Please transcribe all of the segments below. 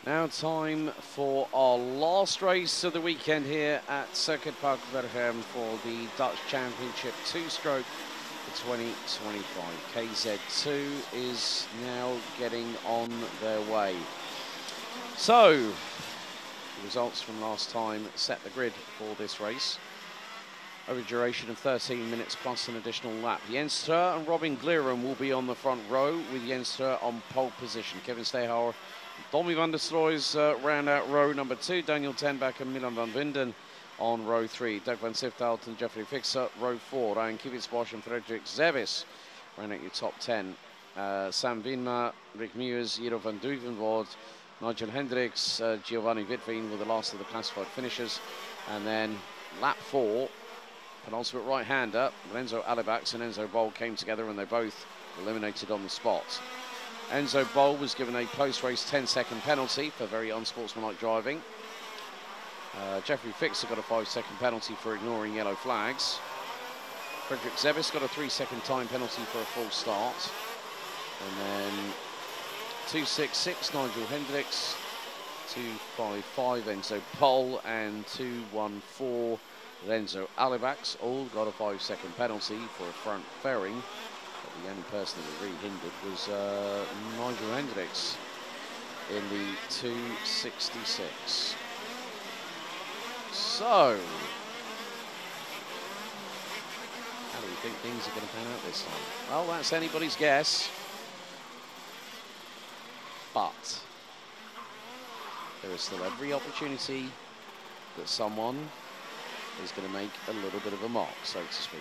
Now time for our last race of the weekend here at Circuit Park Wertheim for the Dutch Championship 2-stroke for 2025. KZ2 is now getting on their way. So, the results from last time set the grid for this race. Over a duration of 13 minutes plus an additional lap. Jens Steur and Robin Glieren will be on the front row, with Jens Steur on pole position. Kevin Steyhauer, Tommy van der Strooijs round out row number 2. Daniel Tenbach and Milan van Winden on row 3. Doug van Siftout and Jeffrey Fixer, row 4. Ryan Kivitsbosch and Frederik Zevis round out your top 10. Sam Winma, Rick Mewers, Jero van Duvenvoort, Nigel Hendricks, Giovanni Witveen were the last of the classified finishers. And then lap 4, penultimate right-hander, Renzo Alibax and Enzo Bol came together and they both eliminated on the spot. Enzo Bol was given a post-race 10-second penalty for very unsportsmanlike driving. Jeffrey Fixer got a 5-second penalty for ignoring yellow flags. Frederik Zevis got a 3-second time penalty for a false start. And then 2.66 Nigel Hendricks, 2.55 Enzo Bol and 2.14 Renzo Alibax all got a 5-second penalty for a front fairing. But the only person that was really hindered was Nigel Hendricks in the 2.66. So, how do we think things are going to pan out this time? Well, that's anybody's guess. But there is still every opportunity that someone is going to make a little bit of a mark, so to speak.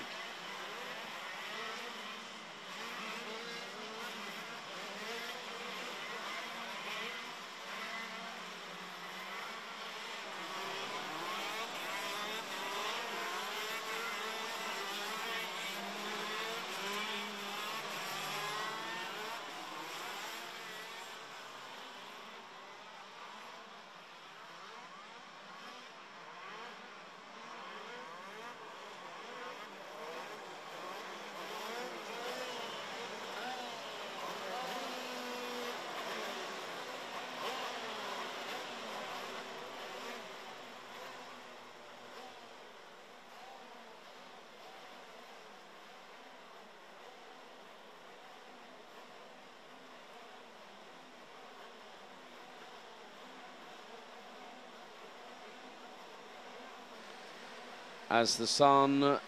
As the sun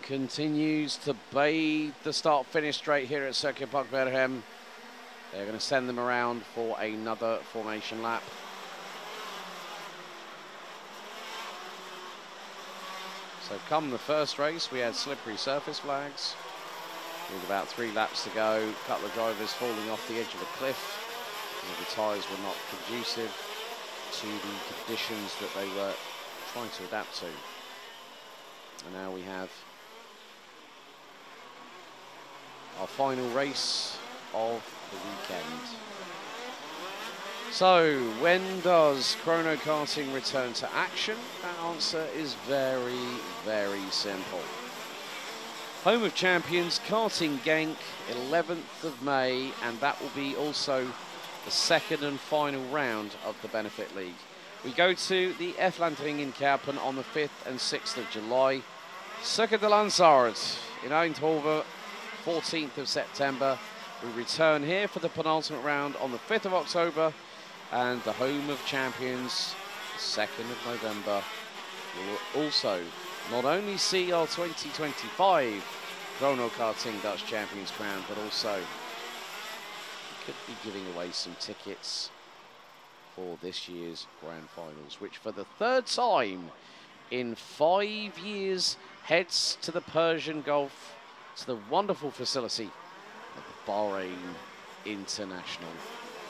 continues to bathe the start-finish straight here at Circuit Park Wertheim, they're going to send them around for another formation lap. So come the first race, we had slippery surface flags with about 3 laps to go. A couple of drivers falling off the edge of a cliff because the tyres were not conducive to the conditions that they were trying to adapt to. And now we have our final race of the weekend. So, when does chrono karting return to action? That answer is very, very simple. Home of Champions, Karting Genk, 11th of May, and that will be also the second and final round of the Benefit League. We go to the Efteling in Kerpen on the 5th and 6th of July. Circuit de Lansart in Eindhoven, 14th of September. We return here for the penultimate round on the 5th of October. And the Home of Champions, 2nd of November. We'll also not only see our 2025 Chrono Karting Dutch Champions crown, but also we could be giving away some tickets for this year's Grand Finals, which for the 3rd time in 5 years heads to the Persian Gulf, to the wonderful facility of the Bahrain International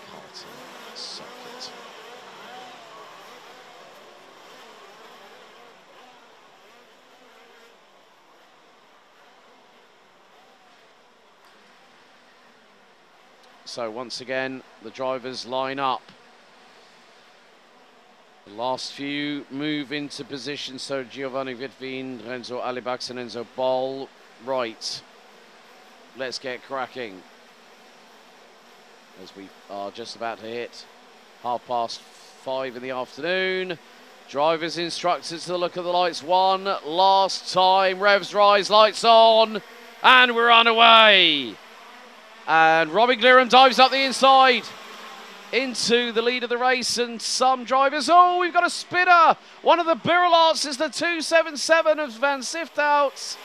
Karting Circuit. So once again, the drivers line up. The last few move into position, so Giovanni Witveen, Renzo Alibax and Enzo Bol. Right, let's get cracking, as we are just about to hit 5:30 in the afternoon. Drivers instructed to look at the lights one last time. Revs rise, lights on, and we're on away. And Robin Glerum dives up the inside into the lead of the race, and some drivers, oh, we've got a spinner. One of the Birrelarts is the 277 of Van Siftout.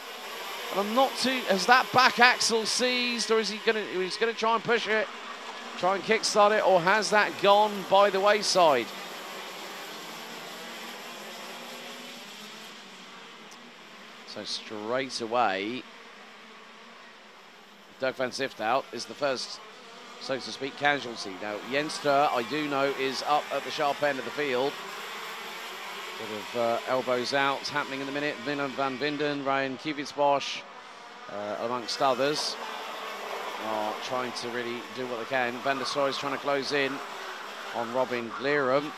And I'm not too, has that back axle seized, or is he's gonna try and push it, try and kickstart it, or has that gone by the wayside? So straight away, Dirk Van Siftout is the first, so to speak, casualty. Now, Yenster, I do know, is up at the sharp end of the field. Bit of elbows out happening in the minute. Willem van Winden, Ryan Kiewietsbosch, amongst others, are trying to really do what they can. Van der Stroy is trying to close in on Robin Glerum.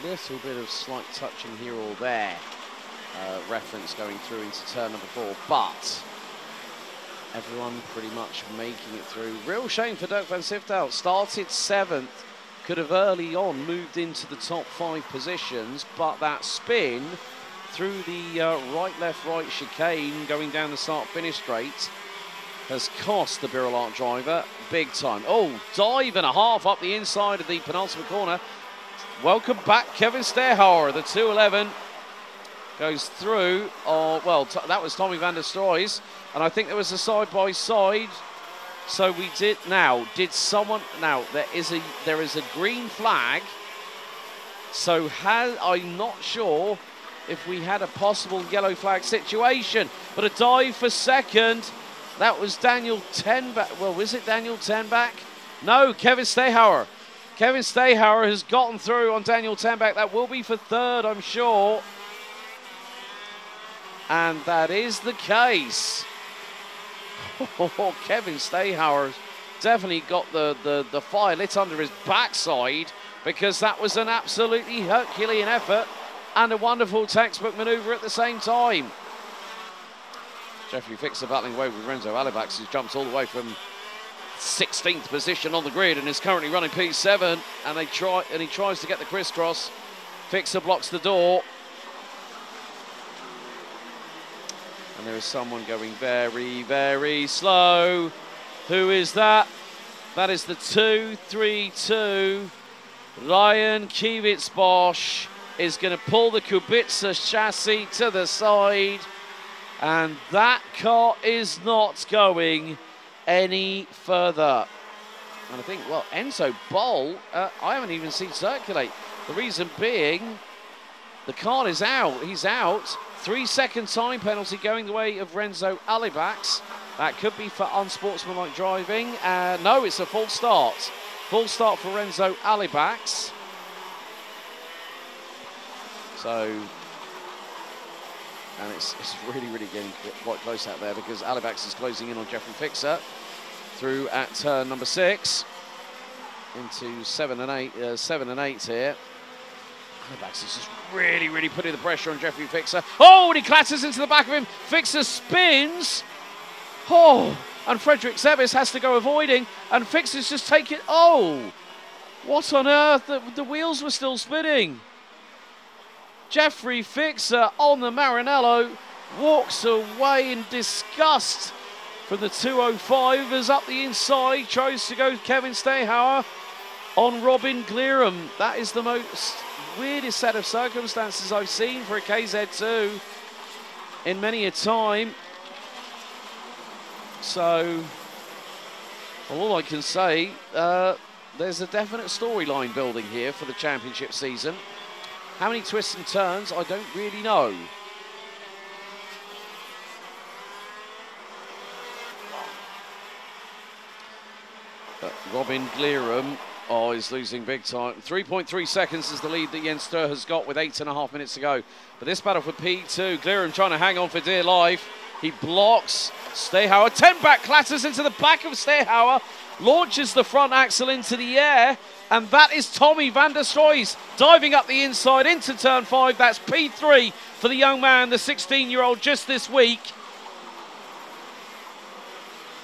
Little bit of slight touching here or there, reference going through into turn number 4, but everyone pretty much making it through. Real shame for Dirk Van Siftout. Started 7th, could have early on moved into the top 5 positions, but that spin through the right chicane going down the start-finish straight has cost the Birrelart driver big time. Oh, dive and a half up the inside of the penultimate corner. Welcome back, Kevin Sterhauer. The 211 goes through. Oh, well, that was Tommy van der Stroy's, and I think there was a side-by-side. So we did now. Did someone now? There is a green flag. So I'm not sure if we had a possible yellow flag situation, but a dive for second. That was Daniel Tenbach. Well, was it Daniel Tenbach? No, Kevin Sterhauer. Kevin Sterhauer has gotten through on Daniel Tenbach. That will be for third, I'm sure. And that is the case. Oh, Kevin Sterhauer definitely got the fire lit under his backside, because that was an absolutely Herculean effort and a wonderful textbook manoeuvre at the same time. Jeffrey Fixer battling away with Renzo Alibax, who's jumped all the way from 16th position on the grid and is currently running P7, and he tries to get the crisscross. Fixer blocks the door, and there is someone going very, very slow. Who is that? That is the 232. Ryan Kiewietsbosch is going to pull the Kubica chassis to the side, and that car is not going any further. And I think, well, Enzo Boll, I haven't even seen circulate. The reason being, the car is out. He's out. 3-second time penalty going the way of Renzo Alibax. That could be for unsportsmanlike driving. No, it's a full start. Full start for Renzo Alibax. So, and it's really, really getting quite close out there, because Alibax is closing in on Jeffrey Fixer through at turn number 6 into 7 and 8 here. Alibax is just really, really putting the pressure on Jeffrey Fixer. Oh, and he clatters into the back of him. Fixer spins. Oh, and Frederick Sebis has to go avoiding, and Fixer's just taking. Oh, what on earth? The wheels were still spinning. Jeffrey Fixer on the Maranello walks away in disgust from the 205, as up the inside tries to go Kevin Sterhauer on Robin Glerum. That is the most weirdest set of circumstances I've seen for a KZ2 in many a time. So, well, all I can say, there's a definite storyline building here for the championship season. How many twists and turns, I don't really know. But Robin Glerum, oh, he's losing big time. 3.3 seconds is the lead that Jens Sturr has got with 8.5 minutes to go. But this battle for P2, Glerum trying to hang on for dear life. He blocks Sterhauer. Tenbach clatters into the back of Sterhauer, launches the front axle into the air. And that is Tommy van der Stroys diving up the inside into turn 5. That's P3 for the young man, the 16-year-old, just this week.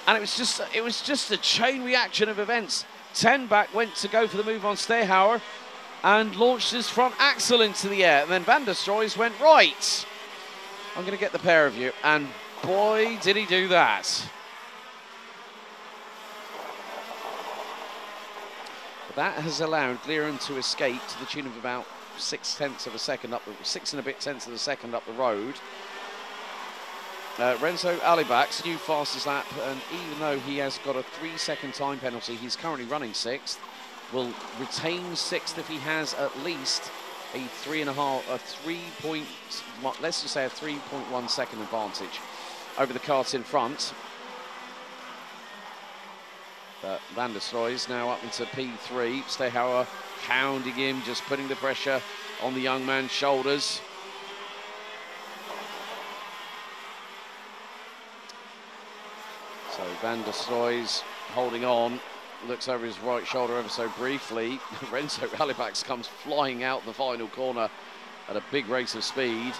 And it was just a chain reaction of events. 10 back went to go for the move on Steyhauer and launched his front axle into the air. And then van der Stroys went right. I'm going to get the pair of you. And boy, did he do that. That has allowed Glieren to escape to the tune of about 6/10 of a second up, 6 and a bit tenths of a second up the road. Renzo Alibak's new fastest lap, and even though he has got a 3-second time penalty, he's currently running 6th. Will retain 6th if he has at least a 3.1 second advantage over the kart in front. Van der Stroys now up into P3. Steyhauer hounding him, just putting the pressure on the young man's shoulders. So van der Stroys holding on, looks over his right shoulder ever so briefly. Renzo Alibak comes flying out the final corner at a big rate of speed.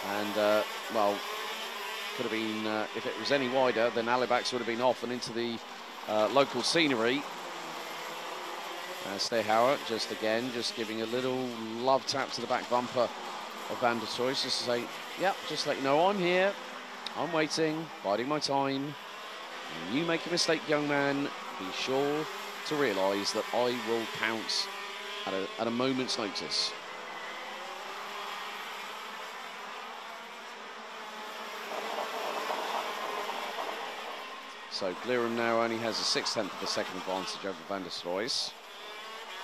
And, well, could have been, if it was any wider, then Alibak would have been off and into the local scenery. Steyhauer just giving a little love tap to the back bumper of van der Stroys, just to say, yep, just let you know I'm here, I'm waiting, biding my time. When you make a mistake, young man, be sure to realise that I will pounce at a moment's notice. So Glieren now only has a 6/10 of a second advantage over van der Stroys.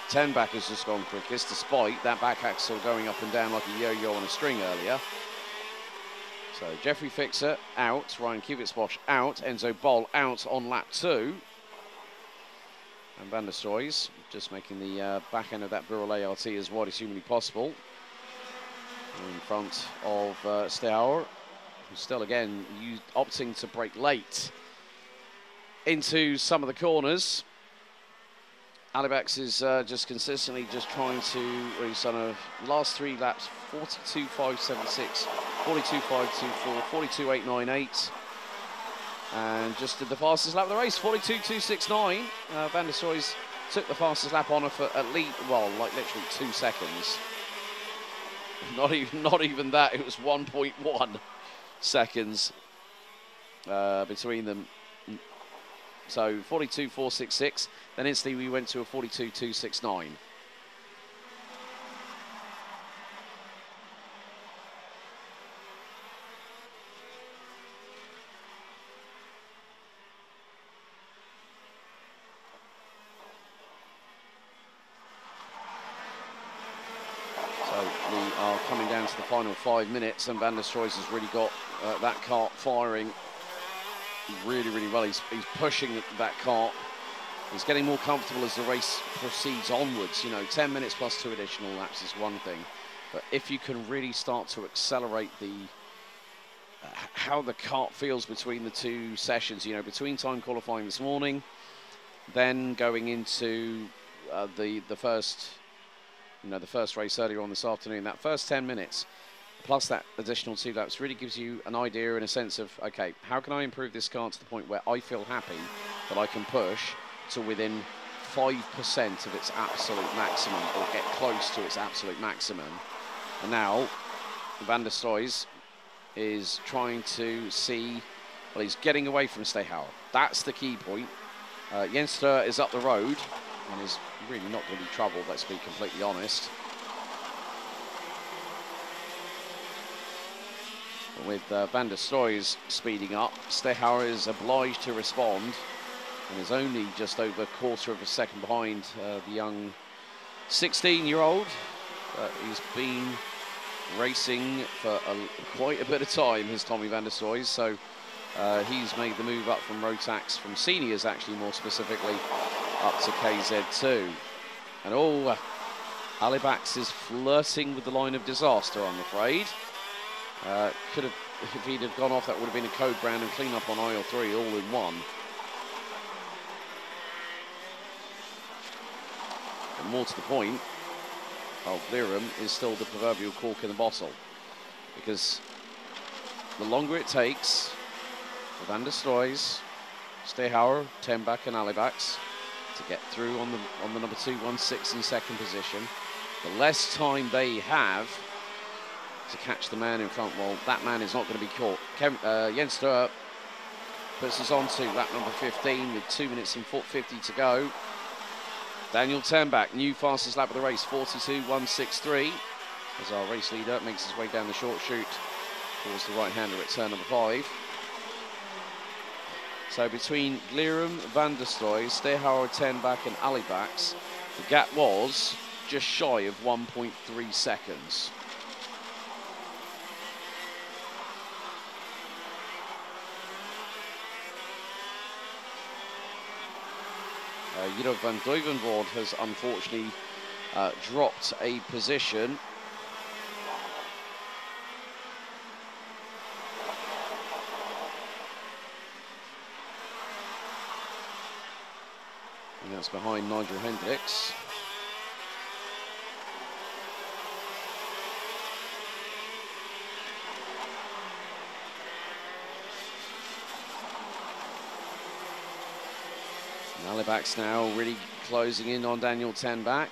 10 back has just gone quickest, despite that back axle going up and down like a yo-yo on a string earlier. So Jeffrey Fixer out, Ryan Kivitz-Bosch out, Enzo Boll out on lap 2. And van der Stroys just making the back end of that Burrell ART as wide as humanly possible. In front of Steyhauer, who's still again opting to brake late into some of the corners. Alibak is just consistently just trying to, well, he's done a last 3 laps, 42.576, 42.524, 42.898, and just did the fastest lap of the race, 42.269. Van der Stroys took the fastest lap on her for at least, well, like literally 2 seconds. Not even that, it was 1.1 seconds between them. So 42.466, then instantly we went to a 42.269. So we are coming down to the final 5 minutes, and van der Stroys has really got that kart firing really, really well. He's pushing that kart. He's getting more comfortable as the race proceeds onwards. You know, 10 minutes plus 2 additional laps is one thing, but if you can really start to accelerate the how the kart feels between the 2 sessions, you know, between time qualifying this morning, then going into the first, you know, the first race earlier on this afternoon, that first 10 minutes. Plus that additional 2 laps really gives you an idea and a sense of, okay, how can I improve this car to the point where I feel happy that I can push to within 5% of its absolute maximum, or get close to its absolute maximum. And now van der Stroys is trying to see, well, he's getting away from Steyhauer. That's the key point. Jens Steur is up the road and is really not going to be troubled, let's be completely honest. With van der Stroys speeding up, Steyhauer is obliged to respond and is only just over a quarter of a second behind the young 16-year-old. He's been racing for quite a bit of time, has Tommy van der Stroys, so he's made the move up from Rotax, from seniors actually more specifically, up to KZ2. And Alibak is flirting with the line of disaster, I'm afraid. Could have, if he'd have gone off, that would have been a code brand and clean up on aisle 3 all in one. And more to the point, Glerum is still the proverbial cork in the bottle, because the longer it takes for Van der Stroys, Stehauer, ten back and Alibax to get through on the number 216 in second position, the less time they have to catch the man in front. Well, that man is not going to be caught. Jens Steur puts us on to lap number 15 with 2 minutes and 50 to go. Daniel Turnback, new fastest lap of the race, 42.163, as our race leader makes his way down the short chute towards the right-hander at turn number 5. So between Glerum, Van der Stroy, Stehauer, Turnback and Alibax, the gap was just shy of 1.3 seconds. Jeroen van Duivenvoort has unfortunately dropped a position. And that's behind Nigel Hendricks. Alibax now really closing in on Daniel Turnback.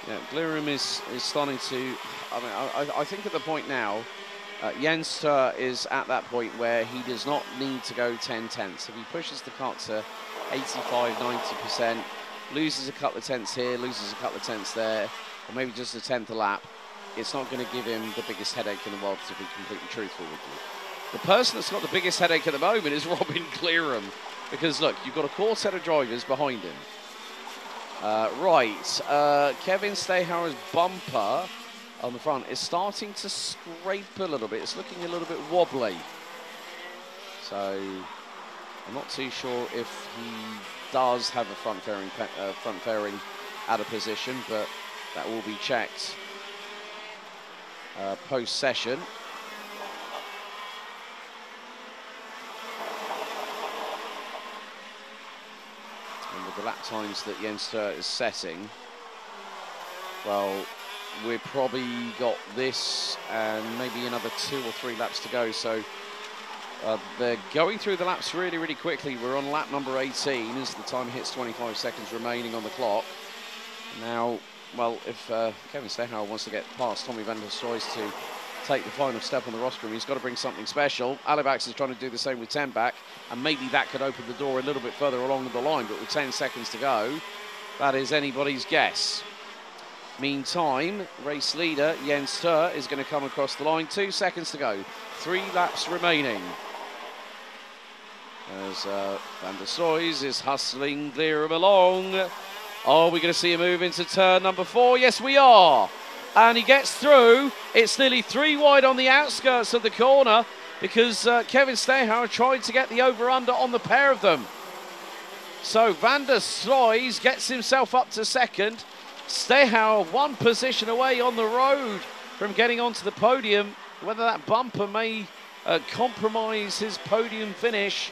Yeah, Glerum is starting to, I think at the point now, Jens Steur is at that point where he does not need to go 10 tenths. If he pushes the car to 85, 90%, loses a couple of tenths here, loses a couple of tenths there, or maybe just a tenth a lap, it's not going to give him the biggest headache in the world, to be completely truthful with you. The person that's got the biggest headache at the moment is Robin Glerum, because look, you've got a core set of drivers behind him. Kevin Stehauer's bumper on the front is starting to scrape a little bit. It's looking a little bit wobbly. So I'm not too sure if he does have a front fairing out of position, but that will be checked post-session. And with the lap times that Jens Steur is setting, well, we've probably got this and maybe another 2 or 3 laps to go. So they're going through the laps really, really quickly. We're on lap number 18 as the time hits 25 seconds remaining on the clock. Now, well, if Kevin Stehauer wants to get past Tommy van der Stroys to take the final step on the rostrum, he's got to bring something special. Alibax is trying to do the same with Turnback, and maybe that could open the door a little bit further along the line, but with 10 seconds to go, that is anybody's guess. Meantime, race leader Jens Steur is going to come across the line. 2 seconds to go. 3 laps remaining. As Van der Stroys is hustling Glerum along. Are we going to see a move into turn number 4? Yes, we are. And he gets through. It's nearly 3 wide on the outskirts of the corner because Kevin Stehauer tried to get the over-under on the pair of them. So Van der Stroys gets himself up to second. Stehauer 1 position away on the road from getting onto the podium. Whether that bumper may compromise his podium finish.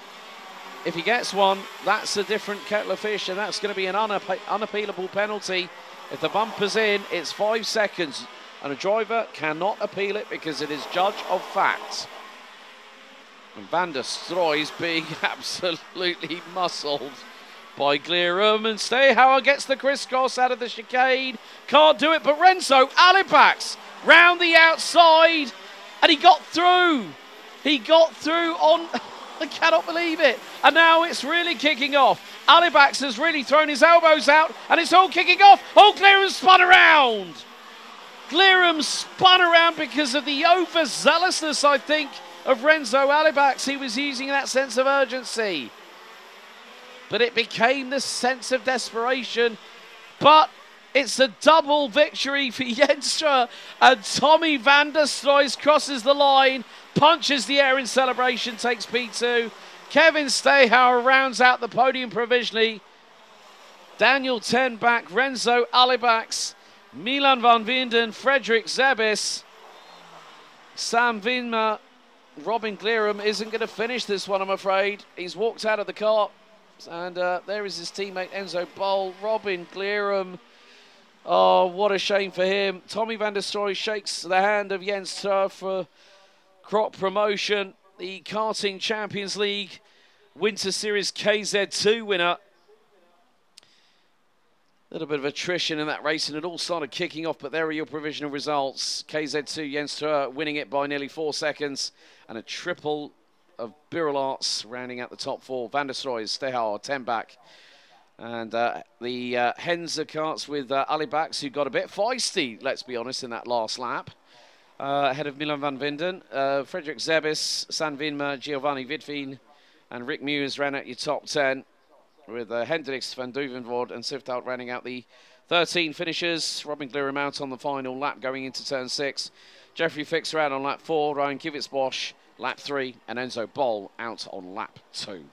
If he gets one, that's a different kettle of fish, and that's going to be an unappealable penalty. If the bumper's in, it's 5 seconds, and a driver cannot appeal it because it is judge of fact. And Van der Stroys being absolutely muscled by Glerum, and Stehauer gets the crisscross out of the chicane. Can't do it, but Renzo Alibax round the outside, and he got through. He got through on... I cannot believe it. And now it's really kicking off. Alibax has really thrown his elbows out, and it's all kicking off. Oh, Glerum spun around. Glerum spun around because of the overzealousness, I think, of Renzo Alibax. He was using that sense of urgency. But it became the sense of desperation. But it's a double victory for Jens Steur, and Tommy van der Stroys crosses the line, punches the air in celebration, takes P2. Kevin Stehauer rounds out the podium provisionally. Daniel Turnback, Renzo Alibax, Milan van Winden, Frederik Zebis, Sam Vinma, Robin Glerum isn't going to finish this one, I'm afraid. He's walked out of the car. And there is his teammate Enzo Bol. Robin Glerum. Oh, what a shame for him. Tommy van der Stroy shakes the hand of Jens Tur for crop promotion. The Karting Champions League Winter Series KZ2 winner. A little bit of attrition in that race, and it all started kicking off, but there are your provisional results. KZ2, Jens Tur winning it by nearly 4 seconds, and a triple of Birol Arts rounding out the top 4. Van der Stroy, Stehar, 10 back. And the Henzer karts with Ali Bax, who got a bit feisty, let's be honest, in that last lap. Ahead of Milan van Vinden, Frederik Zebis, San Vinma, Giovanni Vidveen, and Rick Mewes ran out your top 10, with Hendricks, Van Duvenvoort and Siftout running out the 13 finishers. Robin Glerum out on the final lap going into turn 6. Jeffrey Fixer out on lap 4, Ryan Kivitz-Bosch lap 3, and Enzo Bol out on lap 2.